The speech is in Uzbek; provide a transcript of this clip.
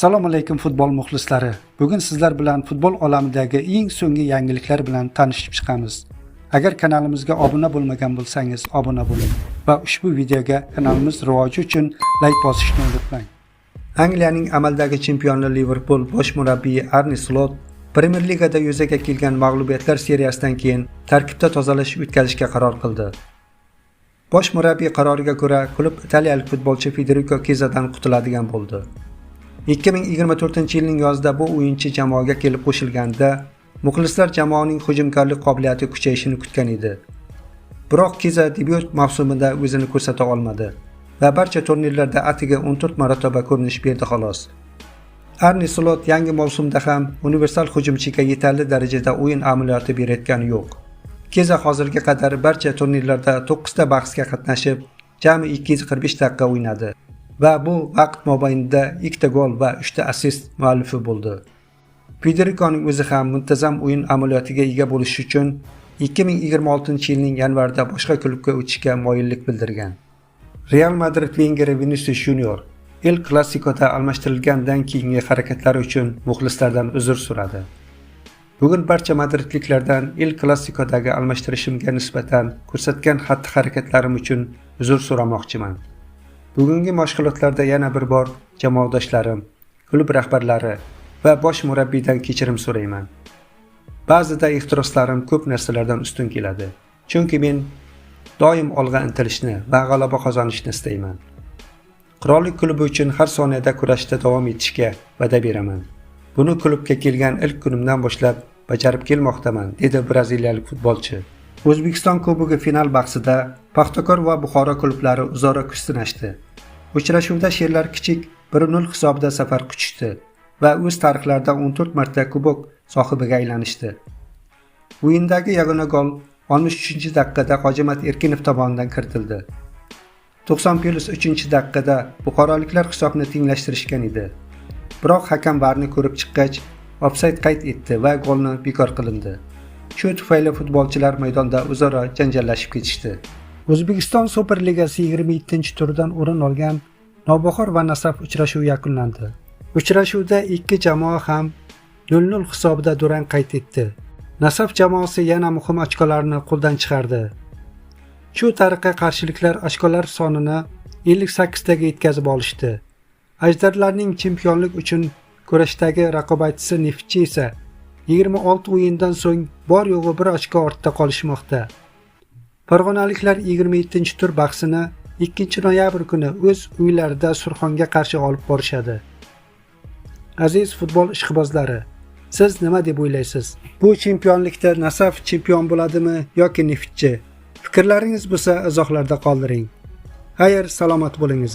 Assalomu alaykum futbol muxlislari. Bugun sizlar bilan futbol olamidagi eng so'nggi yangiliklar bilan tanishib chiqamiz. Agar kanalimizga obuna bo'lmagan bo'lsangiz, obuna bo'ling va ushbu videoga kanalimiz rivoji uchun like bosishni unutmang. Angliyaning amaldagi chempioni Liverpool bosh murabbiyi Arne Slot Premier Ligada yuzaga kelgan mag'lubiyatlar seriyasidan keyin tarkibda tozalash o'tkazishga qaror qildi. Bosh murabbiy qaroriga ko'ra, klub italiyalik futbolchi Federico Chiesadan qutuladigan bo'ldi. 2024-yilning yozida bu o'yinchi jamoaga kelib qo'shilganda, muxlislar jamoaning hujumkorlik qobiliyati kuchayishini kutgan edi. Biroq Chiesa debyut mavsumida o'zini ko'rsata olmadi va barcha turnirlarda atiga 14 marotaba ko'rinish berdi xolos. Arne Slot yangi mavsumda ham universal hujumchiga yetarli darajada o'yin amaliyoti berayotgani yo'q. Chiesa hozirga qadar barcha turnirlarda 9 ta bahsga qatnashib, jami 245 daqiqa o'ynadi. Va bu vaqt mobaynida 2 ta gol va 3 ta assist muallifi bo'ldi. Federiconing o'zi ham muntazam o'yin amaliyotiga ega bo'lish uchun 2026-yilning yanvarida boshqa klubga o'tishga moyillik bildirgan. Real Madrid vengeri Vinicius Junior El Clasico'da almashtirilgandan keyingi harakatlari uchun muxlislardan uzr so'radi. Bugun barcha madridliklardan El Clasico'dagi almashtirishimga nisbatan ko'rsatgan xatti-harakatlarim uchun uzr so'ramoqchiman. Bugungi mashg'ulotlarda yana bir bor jamoadoshlarim, klub rahbarlari va bosh murabbiydan kechirim so'rayman. Ba'zida ehtiroslarim ko'p narsalardan ustun keladi. Chunki men doim olg'a intilishni va g'alaba qozonishni istayman. Qirollik klubi uchun har soniyada kurashda davom etishga va'da beraman. Buni klubga kelgan ilk kunimdan boshlab bajarib kelmoqdaman, dedi braziliyalik futbolchi. O'zbekiston Kubogi final bahsida Paxtakor va Buxoro klublari o'zaro kuch sinashdi. Uchrashuvda sherlar kichik 1-0 hisobida safar quchishdi va o'z tarixlarida 14 marta kubok sohibiga aylanishdi. O'yindagi yagona gol 63-daqiqada Hojimat Erkinov tomonidan kiritildi. 90+3-daqiqada buxoroliklar hisobni tenglashtirishgan edi. Biroq hakam VARni ko'rib chiqqach, ofsayd qayd etdi va golni bekor qilindi. Shu tufayli futbolchilar maydonda o'zaro janjallashib ketishdi. O'zbekiston Superligasi 27-turdan o'rin olgan Navbahor va Nasaf uchrashuvi yakunlandi. Uchrashuvda ikki jamoa ham 0-0 hisobida durang qayd etdi. Nasaf jamoasi yana muhim ochkolarni qo'ldan chiqardi. Shu tariqa qarshiliklar ochkolar sonini 58 taga yetkazib olishdi. Ajdarlarning chempionlik uchun kurashdagi raqobatchisi Neftchi esa 26 o'yindan so'ng bor yo'g'i 1 ochko ortda qolishmoqda. Farg'onaliklar 27-tur bahsini 2-noyabr kuni o'z uylarida Surxonga qarshi olib borishadi. Aziz futbol ishqibozlari, siz nima deb o'ylaysiz? Bu chempionlikda Nasaf chempion bo'ladimi yoki Neftchi? Fikrlaringiz bo'lsa izohlarda qoldiring. Xayr, salomat bo'lingiz.